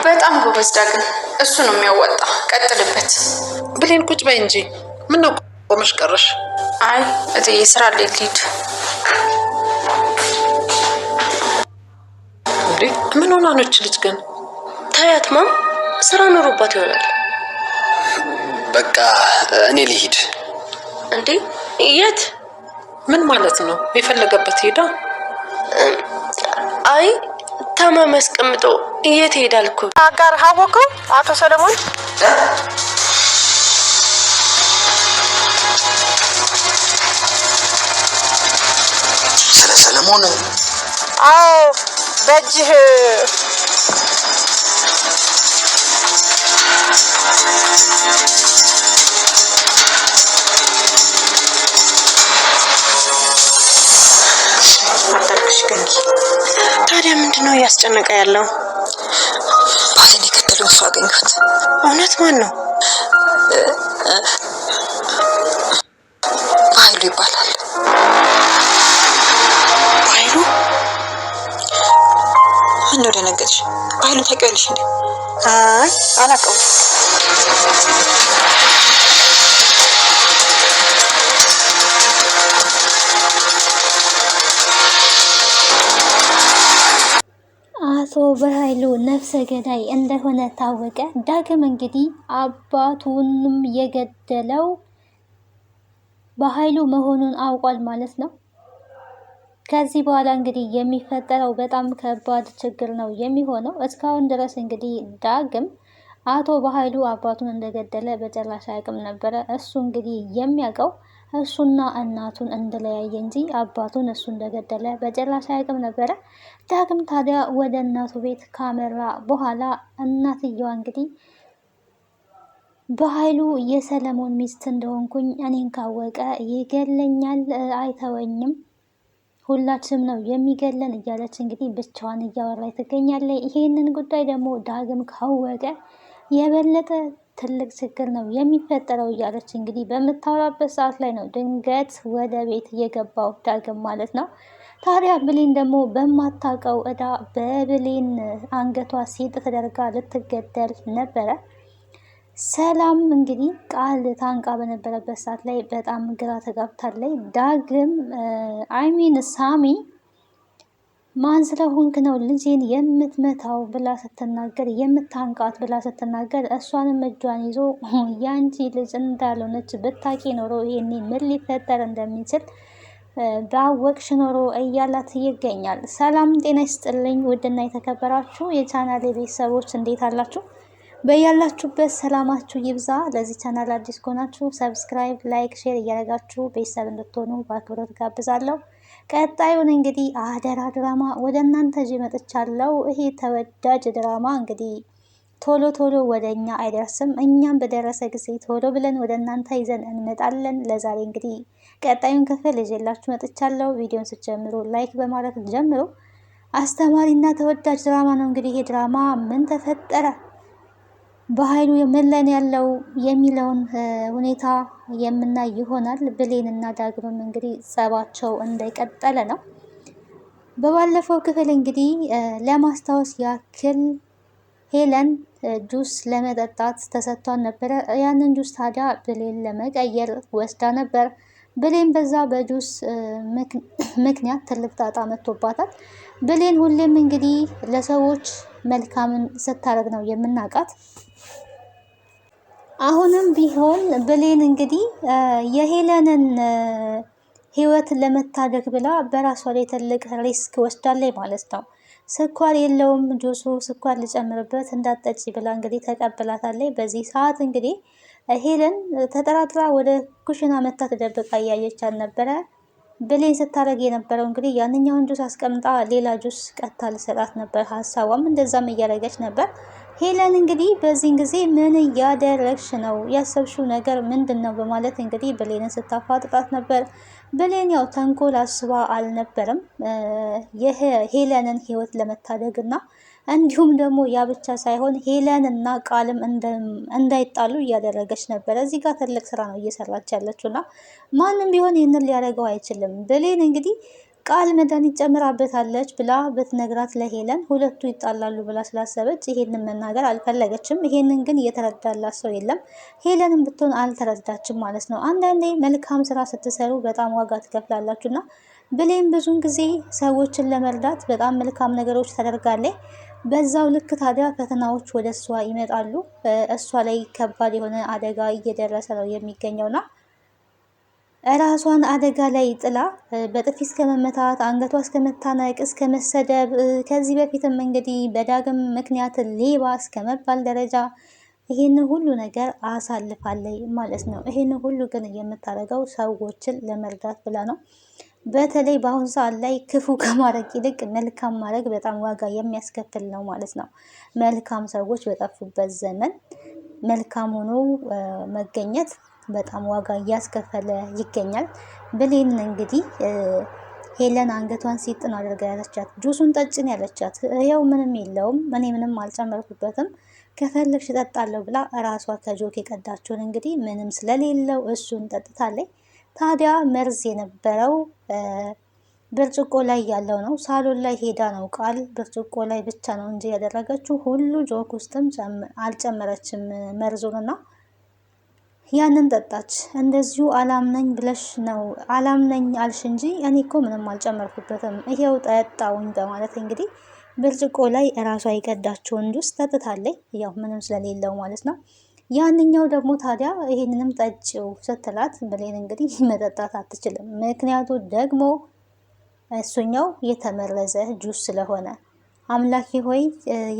በጣም ጎበዝ ዳግም፣ እሱ ነው የሚያወጣ። ቀጥልበት። ብሌን ቁጭ በይ እንጂ ምን ነው ቆመሽ ቀረሽ? አይ እትዬ ስራ ላይ ልሂድ። እንዴ ምን ሆና ነው ልጅ ግን? ታያት ማም፣ ስራ ኖሮባት ይሆናል። በቃ እኔ ልሂድ። እንዴ የት? ምን ማለት ነው? የፈለገበት ሄዳ? አይ ታማሚ አስቀምጦ የት ይሄዳል እኮ። አጋር ሀቦከው አቶ ሰለሞን ስለ ሰለሞን? አዎ በእጅህ አታልቅሽ ገንጊ። ታዲያ ምንድነው እያስጨነቀ ያለው? ባሌን የገደለውን ሰው አገኘሁት። እውነት? ማን ነው? ኃይሉ ይባላል። ኃይሉ? ምን ነው ደነገጥሽ? ኃይሉን ታውቂዋለሽ እንዴ? አይ አላውቀውም። አቶ በኃይሉ ነፍሰ ገዳይ እንደሆነ ታወቀ። ዳግም እንግዲህ አባቱንም የገደለው በኃይሉ መሆኑን አውቋል ማለት ነው። ከዚህ በኋላ እንግዲህ የሚፈጠረው በጣም ከባድ ችግር ነው የሚሆነው። እስካሁን ድረስ እንግዲህ ዳግም አቶ በኃይሉ አባቱን እንደገደለ በጭራሽ አያውቅም ነበረ። እሱ እንግዲህ የሚያውቀው እሱና እናቱን እንደለያየ እንጂ አባቱን እሱ እንደገደለ በጭራሽ አያውቅም ነበረ። ዳግም ታዲያ ወደ እናቱ ቤት ካመራ በኋላ እናትየዋ እንግዲህ በኃይሉ የሰለሞን ሚስት እንደሆንኩኝ እኔን ካወቀ ይገለኛል፣ አይተወኝም፣ ሁላችንም ነው የሚገለን እያለች እንግዲህ ብቻዋን እያወራች ትገኛለች። ይሄንን ጉዳይ ደግሞ ዳግም ካወቀ የበለጠ ትልቅ ችግር ነው የሚፈጠረው እያለች እንግዲህ በምታወራበት ሰዓት ላይ ነው ድንገት ወደ ቤት የገባው ዳግም ማለት ነው። ታዲያ ብሌን ደግሞ በማታውቀው እዳ በብሌን አንገቷ ሲጥ ተደርጋ ልትገደል ነበረ። ሰላም እንግዲህ ቃል ታንቃ በነበረበት ሰዓት ላይ በጣም ግራ ተጋብታለች። ዳግም ሳሚ ማን ስለሆንክ ነው ልጄን የምትመታው ብላ ስትናገር፣ የምታንቃት ብላ ስትናገር፣ እሷንም እጇን ይዞ ያንቺ ልጅ እንዳልሆነች ብታቂ ኖሮ ይሄኔ ምን ሊፈጠር እንደሚችል ባወቅሽ ኖሮ እያላት ይገኛል። ሰላም ጤና ይስጥልኝ ውድና የተከበራችሁ የቻናሌ ቤተሰቦች እንዴት አላችሁ? በያላችሁበት ሰላማችሁ ይብዛ። ለዚህ ቻናል አዲስ ከሆናችሁ ሰብስክራይብ፣ ላይክ፣ ሼር እያደረጋችሁ ቤተሰብ እንድትሆኑ በአክብሮት ጋብዛለሁ። ቀጣዩን እንግዲህ አደራ ድራማ ወደ እናንተ ይዤ መጥቻለሁ። ይሄ ተወዳጅ ድራማ እንግዲህ ቶሎ ቶሎ ወደ እኛ አይደርስም። እኛም በደረሰ ጊዜ ቶሎ ብለን ወደ እናንተ ይዘን እንመጣለን። ለዛሬ እንግዲህ ቀጣዩን ክፍል ይዤላችሁ መጥቻለሁ። ቪዲዮን ስትጀምሩ ላይክ በማድረግ ጀምሩ። አስተማሪና ተወዳጅ ድራማ ነው። እንግዲህ ይሄ ድራማ ምን ተፈጠረ፣ በኃይሉ ምን ላይ ያለው የሚለውን ሁኔታ የምናይ ይሆናል። ብሌንና ዳግምም እንግዲህ ጸባቸው እንደቀጠለ ነው። በባለፈው ክፍል እንግዲህ ለማስታወስ ያክል ሄለን ጁስ ለመጠጣት ተሰጥቷን ነበረ። ያንን ጁስ ታዲያ ብሌን ለመቀየር ወስዳ ነበር። ብሌን በዛ በጁስ ምክንያት ትልቅ ጣጣ መጥቶባታል። ብሌን ሁሌም እንግዲህ ለሰዎች መልካምን ስታደርግ ነው የምናውቃት። አሁንም ቢሆን ብሌን እንግዲህ የሄለንን ህይወት ለመታደግ ብላ በራሷ ላይ ትልቅ ሪስክ ወስዳለች ማለት ነው። ስኳር የለውም ጁሱ፣ ስኳር ልጨምርበት እንዳጠጪ ብላ እንግዲህ ተቀብላታለች። በዚህ ሰዓት እንግዲህ ሄለን ተጠራጥራ ወደ ኩሽና መታ ተደብቃ እያየች አልነበረ። ብሌን ስታደርግ የነበረው እንግዲህ ያንኛውን ጁስ አስቀምጣ ሌላ ጁስ ቀጥታ ልሰጣት ነበር ሀሳቧም፣ እንደዛም እያደረገች ነበር። ሄለን እንግዲህ በዚህን ጊዜ ምን እያደረግሽ ነው? ያሰብሽው ነገር ምንድን ነው? በማለት እንግዲህ ብሌንን ስታፋጥጣት ነበር። ብሌን ያው ተንኮል አስባ አልነበረም የሄለንን ህይወት ለመታደግ እና እንዲሁም ደግሞ ያ ብቻ ሳይሆን ሄለን እና ቃልም እንዳይጣሉ እያደረገች ነበር። እዚህ ጋር ትልቅ ስራ ነው እየሰራች ያለችው እና ማንም ቢሆን ይህንን ሊያደርገው አይችልም። ብሌን እንግዲህ ቃል መድኃኒት ጨምራበታለች ብላ ብትነግራት ለሄለን ሁለቱ ይጣላሉ ብላ ስላሰበች ይሄንን መናገር አልፈለገችም። ይሄንን ግን እየተረዳላት ሰው የለም። ሄለንም ብትሆን አልተረዳችም ማለት ነው። አንዳንዴ መልካም ስራ ስትሰሩ በጣም ዋጋ ትከፍላላችሁ እና ብሌን ብዙውን ጊዜ ሰዎችን ለመርዳት በጣም መልካም ነገሮች ታደርጋለች። በዛው ልክ ታዲያ ፈተናዎች ወደ እሷ ይመጣሉ። እሷ ላይ ከባድ የሆነ አደጋ እየደረሰ ነው የሚገኘውና ራሷን አደጋ ላይ ጥላ በጥፊ እስከ መመታት፣ አንገቷ እስከ መታነቅ፣ እስከ መሰደብ፣ ከዚህ በፊትም እንግዲህ በዳግም ምክንያት ሌባ እስከ መባል ደረጃ ይህንን ሁሉ ነገር አሳልፋለች ማለት ነው። ይህንን ሁሉ ግን የምታደርገው ሰዎችን ለመርዳት ብላ ነው። በተለይ በአሁኑ ሰዓት ላይ ክፉ ከማድረግ ይልቅ መልካም ማድረግ በጣም ዋጋ የሚያስከፍል ነው ማለት ነው። መልካም ሰዎች በጠፉበት ዘመን መልካም ሆኖ መገኘት በጣም ዋጋ እያስከፈለ ይገኛል። ብሌን እንግዲህ ሄለን አንገቷን ሲጥን አድርጋ ያለቻት ጁሱን ጠጭን ያለቻት ይኸው ምንም የለውም እኔ ምንም አልጨመርኩበትም ከፈለግሽ እጠጣለሁ ብላ እራሷ ከጆክ የቀዳችውን እንግዲህ ምንም ስለሌለው እሱን ጠጥታለች። ታዲያ መርዝ የነበረው ብርጭቆ ላይ ያለው ነው። ሳሎን ላይ ሄዳ ነው ቃል ብርጭቆ ላይ ብቻ ነው እንጂ ያደረገችው ሁሉ ጆክ ውስጥም አልጨመረችም መርዙንና ያንን ጠጣች። እንደዚሁ አላምነኝ ብለሽ ነው አላምነኝ አልሽ እንጂ እኔ እኮ ምንም አልጨመርኩበትም ይሄው ጠጣውኝ በማለት እንግዲህ ብርጭቆ ላይ እራሷ የቀዳችውን ጁስ ጠጥታለች። ያው ምንም ስለሌለው ማለት ነው። ያንኛው ደግሞ ታዲያ ይሄንንም ጠጪው ስትላት ብሌን እንግዲህ መጠጣት አትችልም። ምክንያቱ ደግሞ እሱኛው የተመረዘ ጁስ ስለሆነ አምላኬ ሆይ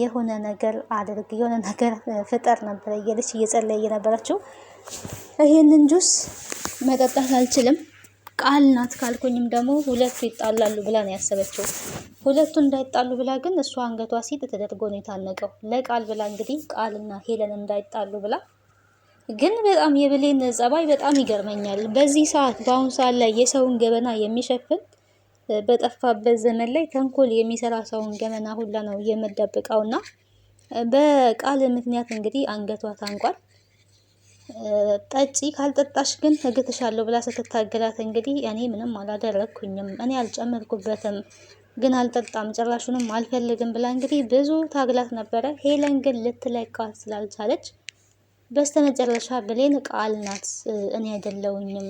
የሆነ ነገር አድርግ የሆነ ነገር ፍጠር ነበር እያለች እየጸለየ የነበረችው። ይሄንን ጁስ መጠጣት አልችልም ቃል ናት ካልኩኝም ደግሞ ሁለቱ ይጣላሉ ብላ ነው ያሰበችው። ሁለቱ እንዳይጣሉ ብላ ግን እሷ አንገቷ ሲጥ ተደርጎ ነው የታነቀው ለቃል ብላ እንግዲህ ቃልና ሄለን እንዳይጣሉ ብላ። ግን በጣም የብሌን ጸባይ በጣም ይገርመኛል። በዚህ ሰዓት በአሁኑ ሰዓት ላይ የሰውን ገበና የሚሸፍን በጠፋበት ዘመን ላይ ተንኮል የሚሰራ ሰውን ገመና ሁላ ነው የምደብቀውና በቃል ምክንያት እንግዲህ አንገቷ ታንቋል። ጠጪ ካልጠጣሽ ግን እግትሻለሁ ብላ ስትታገላት እንግዲህ እኔ ምንም አላደረግኩኝም እኔ አልጨመርኩበትም ግን አልጠጣም ጭራሹንም አልፈልግም ብላ እንግዲህ ብዙ ታግላት ነበረ። ሄለን ግን ልትለቃት ስላልቻለች በስተመጨረሻ ብሌን ቃል ናት እኔ አይደለሁኝም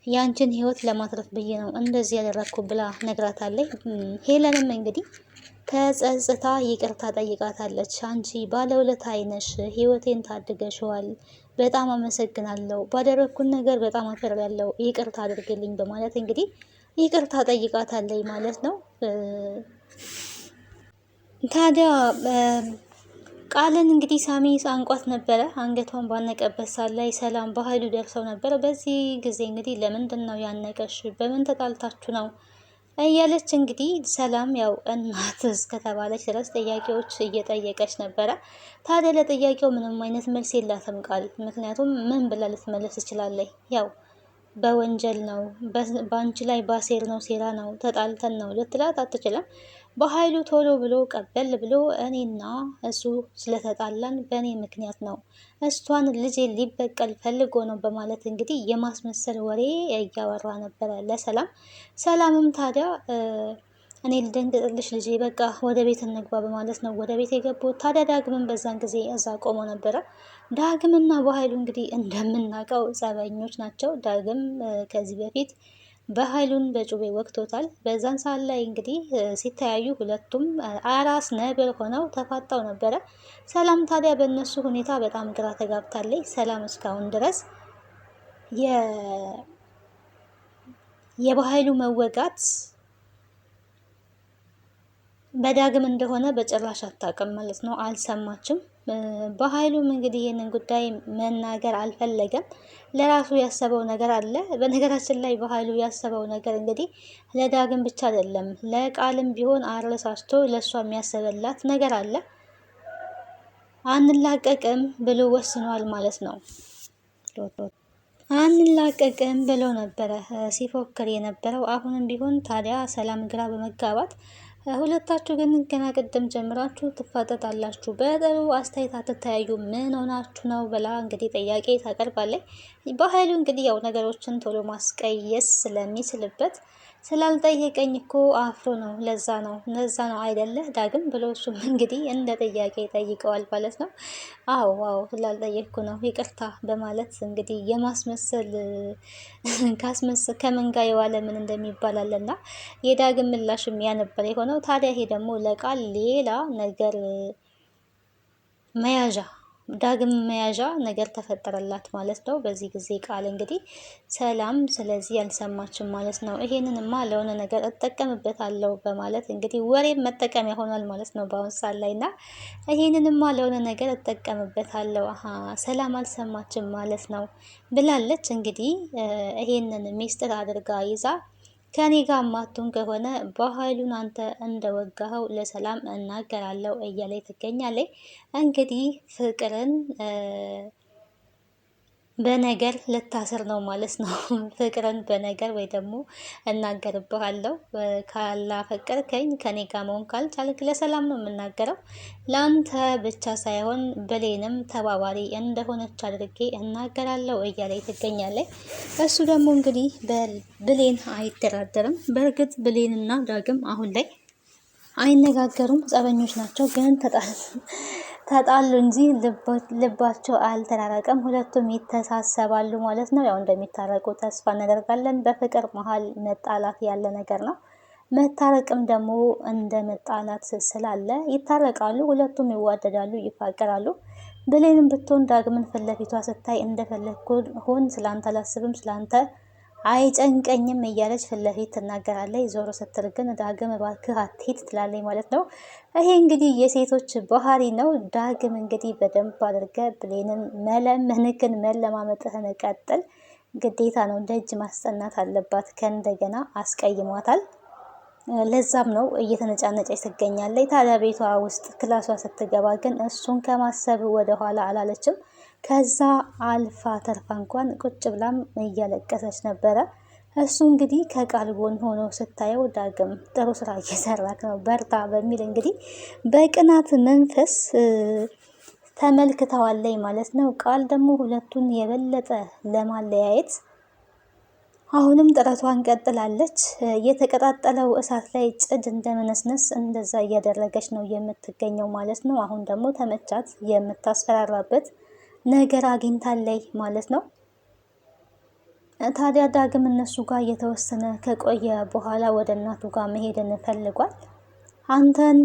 ያንቺን ህይወት ለማትረፍ ብዬ ነው እንደዚህ ያደረኩ ብላ ነግራታለች። ሄለንም እንግዲህ ተጸጽታ ይቅርታ ጠይቃታለች። አንቺ ባለውለታዬ ነሽ፣ ህይወቴን ታድገሽዋል፣ በጣም አመሰግናለሁ፣ ባደረኩት ነገር በጣም አፍሬያለሁ፣ ይቅርታ አድርግልኝ በማለት እንግዲህ ይቅርታ ጠይቃታለች ማለት ነው። ታዲያ ቃልን እንግዲህ ሳሚ አንቋት ነበረ። አንገቷን ባነቀበት ሰዓት ላይ ሰላም በኃይሉ ደርሰው ነበረ። በዚህ ጊዜ እንግዲህ ለምንድን ነው ያነቀሽ? በምን ተጣልታችሁ ነው እያለች እንግዲህ ሰላም ያው እናት እስከተባለች ድረስ ጥያቄዎች እየጠየቀች ነበረ። ታዲያ ለጥያቄው ምንም አይነት መልስ የላትም ቃል። ምክንያቱም ምን ብላ ልትመለስ ትችላለች? ያው በወንጀል ነው በአንቺ ላይ ባሴር ነው ሴራ ነው ተጣልተን ነው ልትላት አትችልም። በኃይሉ ቶሎ ብሎ ቀበል ብሎ እኔና እሱ ስለተጣላን በእኔ ምክንያት ነው እሷን ልጄ ሊበቀል ፈልጎ ነው በማለት እንግዲህ የማስመሰል ወሬ እያወራ ነበረ ለሰላም። ሰላምም ታዲያ እኔ ልደንግጥልሽ ልጄ በቃ ወደ ቤት እንግባ በማለት ነው ወደ ቤት የገቡት። ታዲያ ዳግምን በዛን ጊዜ እዛ ቆሞ ነበረ። ዳግምና በኃይሉ እንግዲህ እንደምናውቀው ጸበኞች ናቸው። ዳግም ከዚህ በፊት በኃይሉን በጩቤ ወቅቶታል። በዛን ሰዓት ላይ እንግዲህ ሲተያዩ ሁለቱም አራስ ነብር ሆነው ተፋጠው ነበረ። ሰላም ታዲያ በእነሱ ሁኔታ በጣም ግራ ተጋብታለች። ሰላም እስካሁን ድረስ የበኃይሉ መወጋት በዳግም እንደሆነ በጭራሽ አታውቅም ማለት ነው። አልሰማችም። በኃይሉም እንግዲህ ይህንን ጉዳይ መናገር አልፈለገም። ለራሱ ያሰበው ነገር አለ። በነገራችን ላይ በኃይሉ ያሰበው ነገር እንግዲህ ለዳግም ብቻ አይደለም፣ ለቃልም ቢሆን አረሳስቶ ለእሷ የሚያሰበላት ነገር አለ። አንላቀቅም ብሎ ወስኗል ማለት ነው። አንላቀቅም ብሎ ነበረ ሲፎክር የነበረው። አሁንም ቢሆን ታዲያ ሰላም ግራ በመጋባት ሁለታችሁ ግን ገና ቅድም ጀምራችሁ ትፋጠጣላችሁ፣ በጥሩ አስተያየት አትተያዩ፣ ምን ሆናችሁ ነው ብላ እንግዲህ ጥያቄ ታቀርባለች። በኃይሉ እንግዲህ ያው ነገሮችን ቶሎ ማስቀየስ ስለሚችልበት ስላልጠየቀኝ እኮ አፍሮ ነው፣ ለዛ ነው አይደለ ዳግም ብሎ እሱም እንግዲህ እንደ ጥያቄ ይጠይቀዋል ማለት ነው። አዎ ስላልጠየቅኩ ነው ይቅርታ በማለት እንግዲህ የማስመሰል ከምን ጋር የዋለ ምን እንደሚባል አለና የዳግም ምላሽም ያ ነበር የሆነው። ታዲያ ይሄ ደግሞ ለቃል ሌላ ነገር መያዣ ዳግም መያዣ ነገር ተፈጠረላት ማለት ነው። በዚህ ጊዜ ቃል እንግዲህ ሰላም ስለዚህ ያልሰማችም ማለት ነው። ይሄንንማ ለሆነ ነገር እጠቀምበታለሁ በማለት እንግዲህ ወሬም መጠቀሚያ ሆኗል ማለት ነው በአሁን ሰዓት ላይ እና ይሄንንማ ለሆነ ነገር እጠቀምበታለሁ ሰላም አልሰማችም ማለት ነው ብላለች። እንግዲህ ይሄንን ሚስጥር አድርጋ ይዛ ከኔ ጋር ማቱን ከሆነ በኃይሉን አንተ እንደወጋኸው ለሰላም እናገራለሁ እያለች ትገኛለች። እንግዲህ ፍቅርን በነገር ልታስር ነው ማለት ነው። ፍቅርን በነገር ወይ ደግሞ እናገርብሃለሁ ካላፈቀርከኝ ከኔ ጋር መሆን ካልቻልክ ለሰላም ነው የምናገረው፣ ለአንተ ብቻ ሳይሆን ብሌንም ተባባሪ እንደሆነች አድርጌ እናገራለሁ እያለች ትገኛለች። እሱ ደግሞ እንግዲህ ብሌን አይደራደርም። በእርግጥ ብሌንና ዳግም አሁን ላይ አይነጋገሩም፣ ጸበኞች ናቸው። ግን ተጣሉ እንጂ ልባቸው አልተራረቀም። ሁለቱም ይተሳሰባሉ ማለት ነው። ያው እንደሚታረቁ ተስፋ እናደርጋለን። በፍቅር መሀል መጣላት ያለ ነገር ነው። መታረቅም ደግሞ እንደ መጣላት ስላለ ይታረቃሉ። ሁለቱም ይዋደዳሉ፣ ይፋቀራሉ። ብሌንም ብትሆን ዳግምን ፊት ለፊቷ ስታይ እንደፈለግኩ ሆን፣ ስላንተ አላስብም፣ ስላንተ አይጨንቀኝም እያለች ፊት ለፊት ትናገራለች። ዞሮ ስትል ግን ዳግም እባክህ አትሂድ ትላለች ማለት ነው። ይሄ እንግዲህ የሴቶች ባህሪ ነው። ዳግም እንግዲህ በደንብ አድርገ ብሌንን መለመንክን መለማመጥህን ቀጥል፣ ግዴታ ነው፣ ደጅ ማስጠናት አለባት። ከእንደገና አስቀይሟታል። ለዛም ነው እየተነጫነጨች ትገኛለች። ታዲያ ቤቷ ውስጥ ክላሷ ስትገባ ግን እሱን ከማሰብ ወደኋላ አላለችም። ከዛ አልፋ ተርፋ እንኳን ቁጭ ብላም እያለቀሰች ነበረ። እሱ እንግዲህ ከቃል ጎን ሆኖ ስታየው ዳግም ጥሩ ስራ እየሰራክ ነው በርታ በሚል እንግዲህ በቅናት መንፈስ ተመልክተዋለይ ማለት ነው። ቃል ደግሞ ሁለቱን የበለጠ ለማለያየት አሁንም ጥረቷን ቀጥላለች። የተቀጣጠለው እሳት ላይ ጭድ እንደመነስነስ እንደዛ እያደረገች ነው የምትገኘው ማለት ነው። አሁን ደግሞ ተመቻት፣ የምታስፈራራበት ነገር አግኝታለይ ማለት ነው። ታዲያ ዳግም እነሱ ጋር እየተወሰነ ከቆየ በኋላ ወደ እናቱ ጋር መሄድን ፈልጓል። አንተን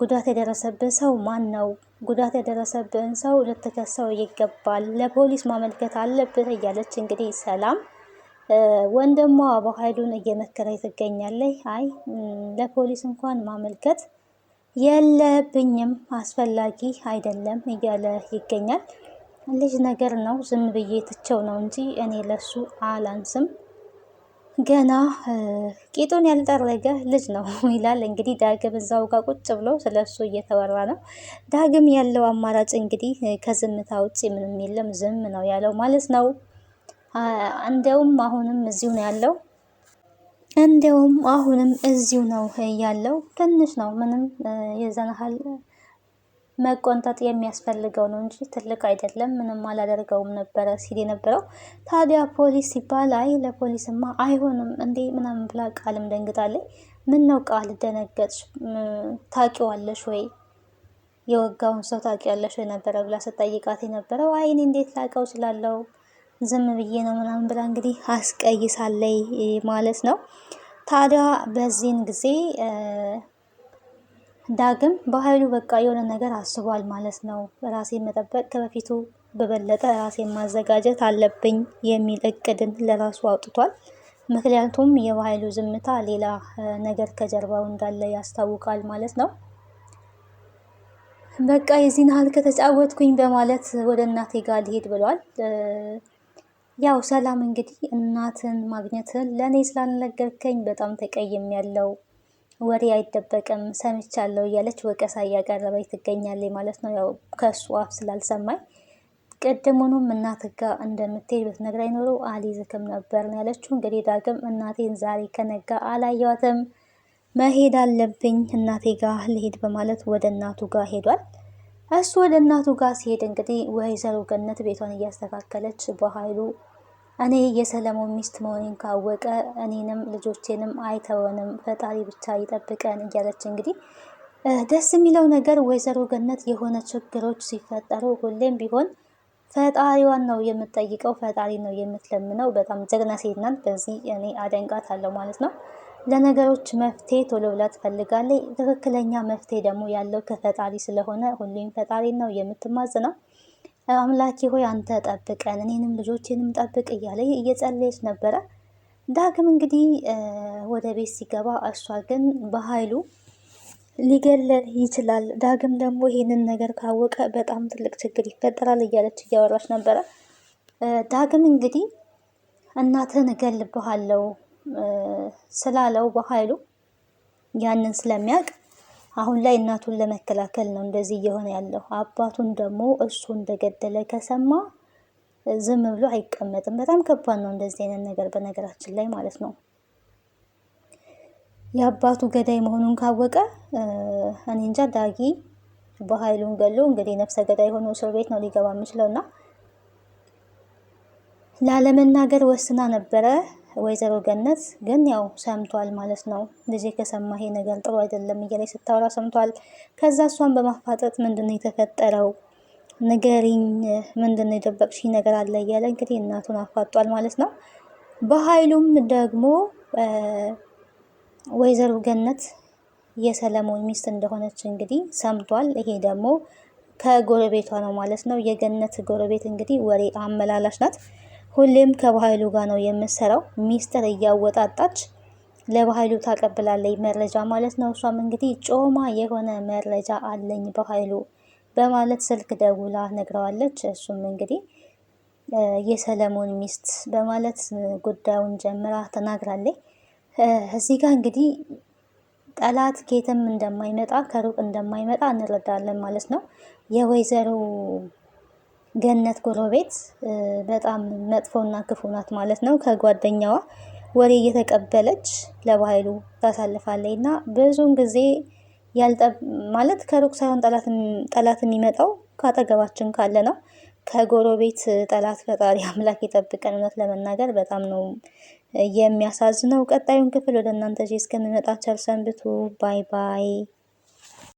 ጉዳት የደረሰብህ ሰው ማን ነው? ጉዳት የደረሰብህን ሰው ልትከሰው ይገባል፣ ለፖሊስ ማመልከት አለብህ እያለች እንግዲህ ሰላም ወንድሟ በኃይሉን እየመከረኝ ትገኛለች። አይ ለፖሊስ እንኳን ማመልከት የለብኝም፣ አስፈላጊ አይደለም እያለ ይገኛል። ልጅ ነገር ነው፣ ዝም ብዬ ትቸው ነው እንጂ እኔ ለሱ አላንስም፣ ገና ቂጡን ያልጠረገ ልጅ ነው ይላል። እንግዲህ ዳግም እዛው ጋር ቁጭ ብሎ ስለሱ እየተወራ ነው። ዳግም ያለው አማራጭ እንግዲህ ከዝምታ ውጭ ምንም የለም፣ ዝም ነው ያለው ማለት ነው። እንደውም አሁንም እዚሁ ነው ያለው። ያለው ትንሽ ነው፣ ምንም የዘናሃል መቆንጠጥ የሚያስፈልገው ነው እንጂ ትልቅ አይደለም፣ ምንም አላደርገውም ነበረ ሲል የነበረው። ታዲያ ፖሊስ ሲባል አይ ለፖሊስማ አይሆንም እንዴ ምናምን ብላ ቃልም ደንግጣለች። ምን ነው ቃል ደነገጥሽ? ታውቂዋለሽ ወይ የወጋውን ሰው ታውቂያለሽ ወይ ነበረ ብላ ስጠይቃት የነበረው። አይ እኔ እንዴት ላውቀው እችላለሁ፣ ዝም ብዬ ነው ምናምን ብላ እንግዲህ አስቀይሳለይ ማለት ነው። ታዲያ በዚህን ጊዜ ዳግም በኃይሉ በቃ የሆነ ነገር አስቧል ማለት ነው። ራሴን መጠበቅ ከበፊቱ በበለጠ ራሴን ማዘጋጀት አለብኝ የሚል እቅድን ለራሱ አውጥቷል። ምክንያቱም የኃይሉ ዝምታ ሌላ ነገር ከጀርባው እንዳለ ያስታውቃል ማለት ነው። በቃ የዚህን ያህል ከተጫወትኩኝ በማለት ወደ እናቴ ጋር ሊሄድ ብሏል። ያው ሰላም እንግዲህ እናትን ማግኘትን ለእኔ ስላልነገርከኝ በጣም ተቀይም ያለው ወሬ አይደበቅም ሰምቻለሁ እያለች ወቀሳ እያቀረበች ትገኛለች ማለት ነው። ያው ከሱ አፍ ስላልሰማኝ ቅድሙንም እናትህ ጋር እንደምትሄድ ብትነግረኝ ኖሮ አልይዝክም ነበር ነው ያለችው። እንግዲህ ዳግም እናቴን ዛሬ ከነጋ አላየዋትም፣ መሄድ አለብኝ እናቴ ጋር ልሄድ በማለት ወደ እናቱ ጋር ሄዷል። እሱ ወደ እናቱ ጋር ሲሄድ እንግዲህ ወይዘሮ ገነት ቤቷን እያስተካከለች በኃይሉ እኔ የሰለሞን ሚስት መሆኔን ካወቀ እኔንም ልጆቼንም አይተወንም፣ ፈጣሪ ብቻ ይጠብቀን እያለች እንግዲህ ደስ የሚለው ነገር ወይዘሮ ገነት የሆነ ችግሮች ሲፈጠሩ ሁሌም ቢሆን ፈጣሪዋን ነው የምትጠይቀው፣ ፈጣሪ ነው የምትለምነው። በጣም ጀግና ሴት ናት። በዚህ እኔ አደንቃታለሁ ማለት ነው። ለነገሮች መፍትሄ ቶሎ ብላ ትፈልጋለች። ትክክለኛ መፍትሄ ደግሞ ያለው ከፈጣሪ ስለሆነ ሁሌም ፈጣሪ ነው የምትማጽነው። አምላኬ ሆይ አንተ ጠብቀን፣ እኔንም ልጆቼንም ጠብቅ እያለ እየጸለየች ነበረ። ዳግም እንግዲህ ወደ ቤት ሲገባ እሷ ግን በኃይሉ ሊገለል ይችላል፣ ዳግም ደግሞ ይሄንን ነገር ካወቀ በጣም ትልቅ ችግር ይፈጠራል እያለች እያወራች ነበረ። ዳግም እንግዲህ እናትህን እገልብሃለሁ ስላለው በኃይሉ ያንን ስለሚያውቅ አሁን ላይ እናቱን ለመከላከል ነው እንደዚህ እየሆነ ያለው። አባቱን ደግሞ እሱ እንደገደለ ከሰማ ዝም ብሎ አይቀመጥም። በጣም ከባድ ነው እንደዚህ አይነት ነገር በነገራችን ላይ ማለት ነው። የአባቱ ገዳይ መሆኑን ካወቀ እኔ እንጃ ዳጊ በኃይሉን ገሎ እንግዲህ ነፍሰ ገዳይ ሆኖ እስር ቤት ነው ሊገባ የሚችለውና ላለመናገር ወስና ነበረ ወይዘሮ ገነት። ግን ያው ሰምቷል ማለት ነው። ልጄ ከሰማ ይሄ ነገር ጥሩ አይደለም እያለች ስታወራ ሰምቷል። ከዛ እሷን በማፋጠጥ ምንድነው የተፈጠረው ንገሪኝ፣ ምንድነው የደበቅሽኝ ነገር አለ እያለ እንግዲህ እናቱን አፋጧል ማለት ነው። በኃይሉም ደግሞ ወይዘሮ ገነት የሰለሞን ሚስት እንደሆነች እንግዲህ ሰምቷል። ይሄ ደግሞ ከጎረቤቷ ነው ማለት ነው። የገነት ጎረቤት እንግዲህ ወሬ አመላላሽ ናት። ሁሌም ከባህሉ ጋር ነው የምትሰራው። ሚስጥር እያወጣጣች ለባህሉ ታቀብላለች መረጃ ማለት ነው። እሷም እንግዲህ ጮማ የሆነ መረጃ አለኝ በኃይሉ በማለት ስልክ ደውላ ነግረዋለች። እሱም እንግዲህ የሰለሞን ሚስት በማለት ጉዳዩን ጀምራ ተናግራለች። እዚህ ጋር እንግዲህ ጠላት ኬትም እንደማይመጣ ከሩቅ እንደማይመጣ እንረዳለን ማለት ነው። የወይዘሮ ገነት ጎረቤት በጣም መጥፎና ክፉ ናት ማለት ነው። ከጓደኛዋ ወሬ እየተቀበለች ለባህሉ ታሳልፋለች እና ብዙውን ጊዜ ማለት ከሩቅ ሳይሆን ጠላት የሚመጣው ካጠገባችን ካለ ነው። ከጎረቤት ጠላት ፈጣሪ አምላክ ይጠብቀን። እውነት ለመናገር በጣም ነው የሚያሳዝነው። ቀጣዩን ክፍል ወደ እናንተ እስከምመጣ ቸር ሰንብቱ። ባይ ባይ።